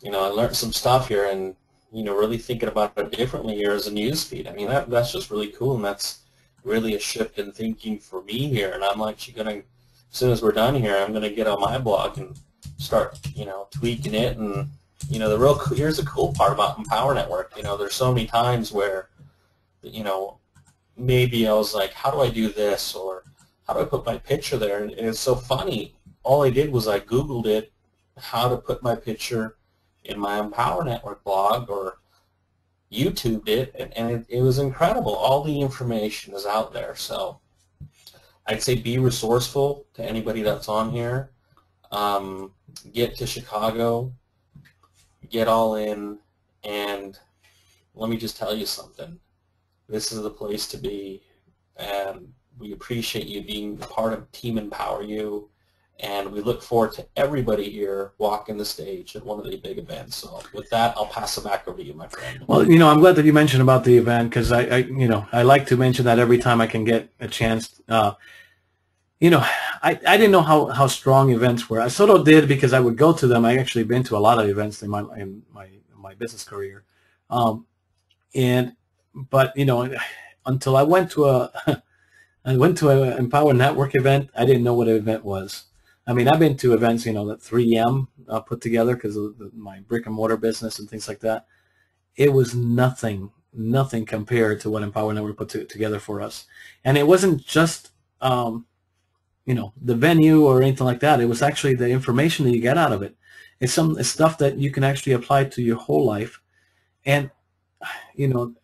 you know, I learned some stuff here, and you know, really thinking about it differently here as a newsfeed. I mean, that's just really cool, and that's really a shift in thinking for me here. And I'm actually gonna, as soon as we're done here, I'm gonna get on my blog and start, you know, tweaking it. And you know, here's the cool part about Empower Network. You know, there's so many times where, you know, maybe I was like, how do I do this, or how do I put my picture there? And it's so funny. All I did was I Googled it, how to put my picture in my Empower Network blog, or YouTubed it, and it was incredible. All the information is out there. So I'd say be resourceful to anybody that's on here. Get to Chicago, get all in, and let me just tell you something. This is the place to be, and we appreciate you being part of Team Empower You, and we look forward to everybody here walking the stage at one of the big events. So with that, I'll pass it back over to you, my friend. Well, you know, I'm glad that you mentioned about the event, because you know, I like to mention that every time I can get a chance. You know, I didn't know how strong events were. I sort of did because I would go to them. I actually been to a lot of events in my business career, but you know, until I went to an Empower Network event, I didn't know what an event was. I mean, I've been to events, you know, that 3M put together because of my brick and mortar business and things like that. It was nothing compared to what Empower Network put together for us. And it wasn't just, you know, the venue or anything like that. It was actually the information that you get out of it. It's stuff that you can actually apply to your whole life. And, you know,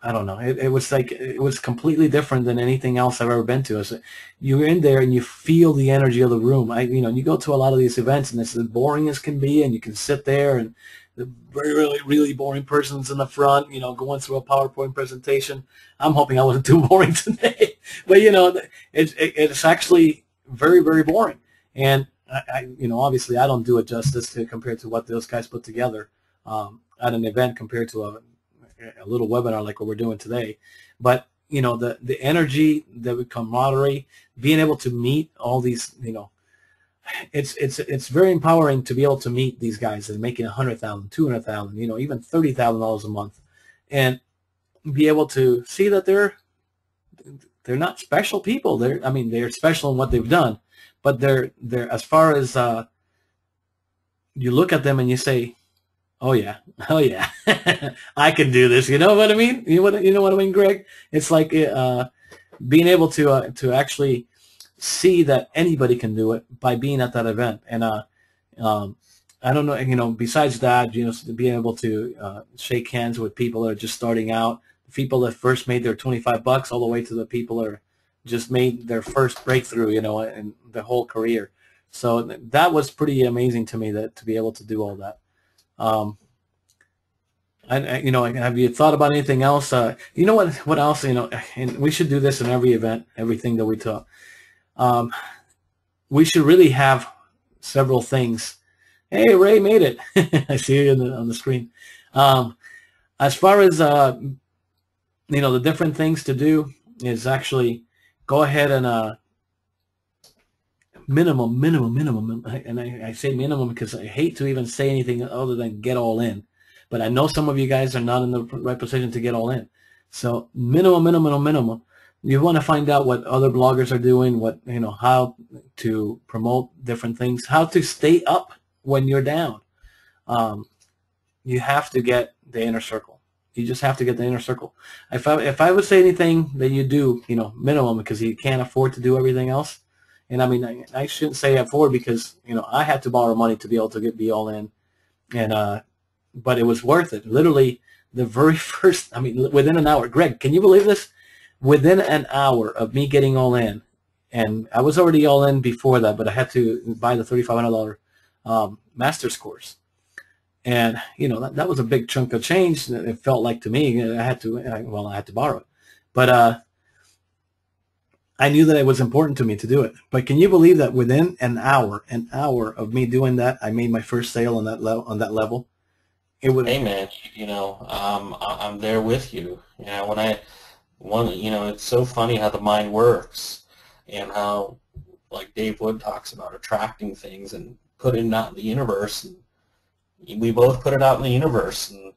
I don't know. It was completely different than anything else I've ever been to. You're in there and you feel the energy of the room. You know, you go to a lot of these events and it's as boring as can be, and you can sit there and the really boring person's in the front, you know, going through a PowerPoint presentation. I'm hoping I wasn't too boring today, but you know, it's actually very boring. And you know, obviously I don't do it justice compared to what those guys put together at an event compared to a little webinar like what we're doing today. But you know, the energy, the camaraderie, being able to meet all these, you know, it's very empowering to be able to meet these guys that are making $100,000, $200,000, you know, even $30,000 a month, and be able to see that they're not special people. They're special in what they've done, but they're as far as you look at them and you say, oh yeah, I can do this. You know what I mean? You know what I mean, Greg? It's like being able to actually see that anybody can do it by being at that event. And I don't know, you know, besides that, you know, being able to shake hands with people that are just starting out, people that first made their $25 all the way to the people that are just made their first breakthrough, you know, in their whole career. So that was pretty amazing to me, that to be able to do all that. You know, have you thought about anything else? You know what else? You know, and we should do this in every event, everything that we talk. We should really have several things. Hey, Ray made it. I see you on the screen. As far as you know, the different things to do is actually go ahead and minimum. And I say minimum because I hate to even say anything other than get all in. But I know some of you guys are not in the right position to get all in. So minimum. You want to find out what other bloggers are doing, what, you know, how to promote different things, how to stay up when you're down. You have to get the inner circle. You just have to get the inner circle. If I would say anything that you do, you know, minimum, because you can't afford to do everything else, And I mean, I shouldn't say afford because, I had to borrow money to be able to be all in. And, but it was worth it. Literally the very first, I mean, within an hour, Greg, can you believe this? Within an hour of me getting all in, and I was already all in before that, but I had to buy the $3,500 master's course. And, that was a big chunk of change. It felt like to me, I had to borrow it. But I knew that it was important to me to do it. But can you believe that within an hour of me doing that, I made my first sale on that level? It was. Hey man, I'm there with you. It's so funny how the mind works, and how, like Dave Wood talks about, attracting things and putting it out in the universe. And we both put it out in the universe, and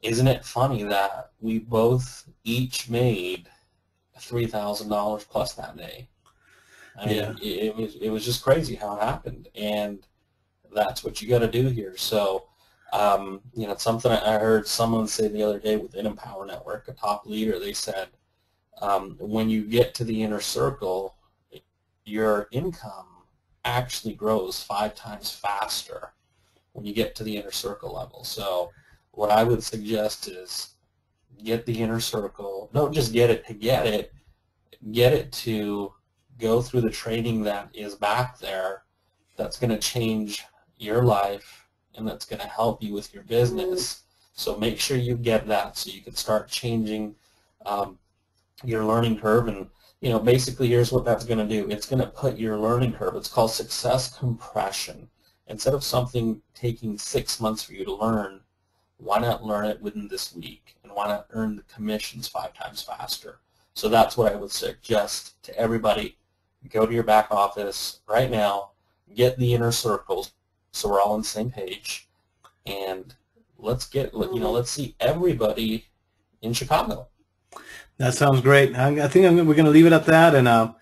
isn't it funny that we both each made $3,000 plus that day? I mean, it was just crazy how it happened, and that's what you got to do here. So. It's something I heard someone say the other day within Empower Network, a top leader. They said, when you get to the inner circle, your income actually grows 5 times faster when you get to the inner circle level. So what I would suggest is get the inner circle. Don't just get it to get it. Get it to go through the training that is back there that's going to change your life, and that's going to help you with your business. So make sure you get that so you can start changing your learning curve. And, basically here's what that's going to do. It's going to put your learning curve, it's called success compression. Instead of something taking 6 months for you to learn, why not learn it within this week? And why not earn the commissions 5 times faster? So that's what I would suggest to everybody. Go to your back office right now, get the inner circles, so we're all on the same page, and let's see everybody in Chicago. That sounds great. I think we're going to leave it at that, and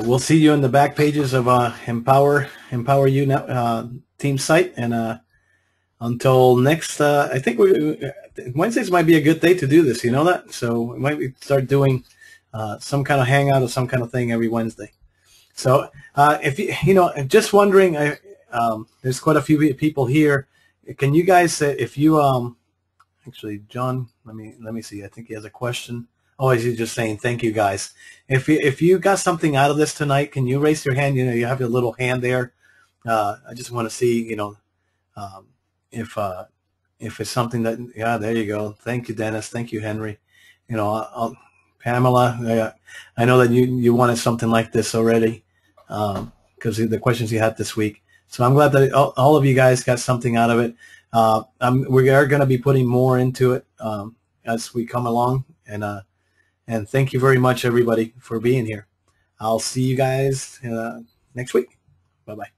we'll see you in the back pages of Empower You now, team site. And until next, I think Wednesdays might be a good day to do this. You know that, so we might start doing some kind of hangout or some kind of thing every Wednesday. So if just wondering. There's quite a few people here. Can you guys say if you actually, John, let me see. I think he has a question. Oh, he's just saying thank you guys. If you got something out of this tonight, can you raise your hand? You have your little hand there. I just want to see if it's something that there you go. Thank you, Dennis. Thank you, Henry. Pamela, I know that you wanted something like this already because the questions you had this week. So I'm glad that all of you guys got something out of it. We are going to be putting more into it as we come along. And thank you very much, everybody, for being here. I'll see you guys next week. Bye-bye.